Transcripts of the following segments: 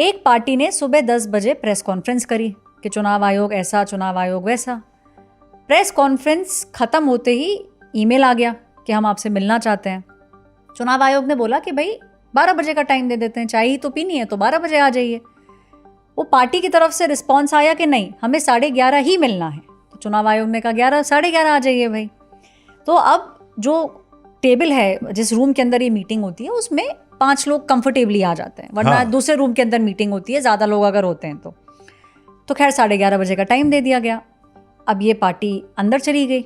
एक पार्टी ने सुबह 10 बजे प्रेस कॉन्फ्रेंस करी कि चुनाव आयोग ऐसा, चुनाव आयोग वैसा। प्रेस कॉन्फ्रेंस खत्म होते ही ईमेल आ गया कि हम आपसे मिलना चाहते हैं। चुनाव आयोग ने बोला कि भाई 12 बजे का टाइम दे देते हैं, चाय ही तो पीनी है तो 12 बजे आ जाइए। वो पार्टी की तरफ से रिस्पॉन्स आया कि नहीं, हमें 11:30 ही मिलना है। तो चुनाव आयोग ने कहा 11:30 आ जाइए भाई। तो अब जो टेबल है, जिस रूम के अंदर ये मीटिंग होती है, उसमें 5 लोग कंफर्टेबली आ जाते हैं, वरना दूसरे रूम के अंदर मीटिंग होती है ज़्यादा लोग अगर होते हैं तो खैर 11:30 बजे का टाइम दे दिया गया। अब ये पार्टी अंदर चली गई।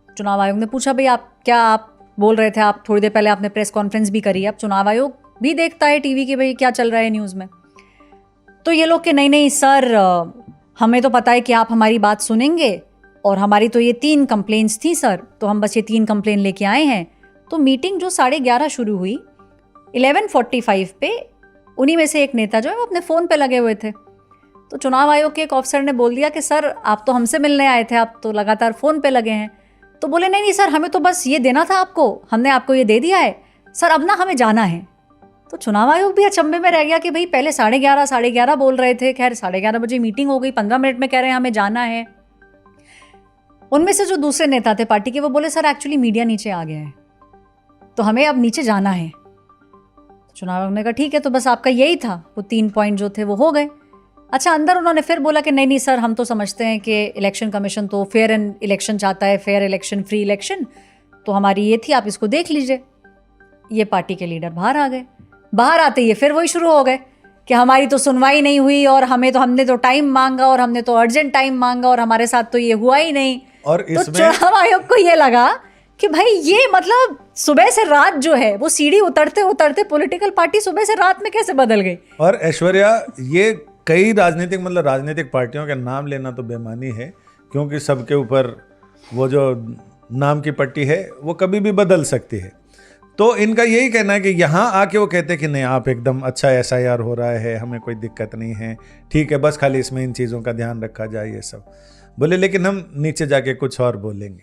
चुनाव आयोग ने पूछा भाई आप बोल रहे थे, आप थोड़ी देर पहले आपने प्रेस कॉन्फ्रेंस भी करी है, अब चुनाव आयोग भी देखता है टीवी की भाई क्या चल रहा है न्यूज़ में। तो ये लोग कि नहीं सर, हमें तो पता है कि आप हमारी बात सुनेंगे और हमारी तो ये 3 कंप्लेंट्स थी सर, तो हम बस ये 3 कंप्लेंट लेके आए हैं। तो मीटिंग जो 11:30 शुरू हुई, 11:45 पे उन्हीं में से एक नेता जो है वो अपने फ़ोन पे लगे हुए थे। तो चुनाव आयोग के एक ऑफिसर ने बोल दिया कि सर आप तो हमसे मिलने आए थे, आप तो लगातार फ़ोन पे लगे हैं। तो बोले नहीं सर, हमें तो बस ये देना था आपको, हमने आपको ये दे दिया है सर, अब ना हमें जाना है। तो चुनाव आयोग भी अचंभे में रह गया कि भाई पहले 11:30 बोल रहे थे, खैर 11:30 बजे मीटिंग हो गई, 15 मिनट में कह रहे हैं हमें जाना है। उनमें से जो दूसरे नेता थे पार्टी के, वो बोले सर एक्चुअली मीडिया नीचे आ गया है तो हमें अब नीचे जाना है। चुनाव आयोग ने कहा ठीक है, तो बस आपका यही था, वो 3 पॉइंट जो थे वो हो गए। अच्छा, अंदर उन्होंने फिर बोला कि नहीं सर, हम तो समझते हैं कि इलेक्शन कमीशन तो फेयर एंड इलेक्शन चाहता है, फेयर इलेक्शन, फ्री इलेक्शन, तो हमारी ये थी, आप इसको देख लीजिए। ये पार्टी के लीडर बाहर आ गए। बाहर आते ही फिर वही शुरू हो गए कि हमारी तो सुनवाई नहीं हुई और हमने तो टाइम मांगा और हमने तो अर्जेंट टाइम मांगा और हमारे साथ तो ये हुआ ही नहीं। और तो चुनाव आयोग को ये लगा कि भाई ये मतलब सुबह से रात जो है वो सीढ़ी उतरते उतरते पॉलिटिकल पार्टी सुबह से रात में कैसे बदल गई। और ऐश्वर्या, ये कई राजनीतिक पार्टियों के नाम लेना तो बेमानी है, क्योंकि सबके ऊपर वो जो नाम की पट्टी है वो कभी भी बदल सकती है। तो इनका यही कहना है कि यहाँ आके वो कहते हैं कि नहीं, आप एकदम अच्छा SIR हो रहा है, हमें कोई दिक्कत नहीं है, ठीक है, बस खाली इसमें इन चीज़ों का ध्यान रखा जाए, ये सब बोले, लेकिन हम नीचे जाके कुछ और बोलेंगे।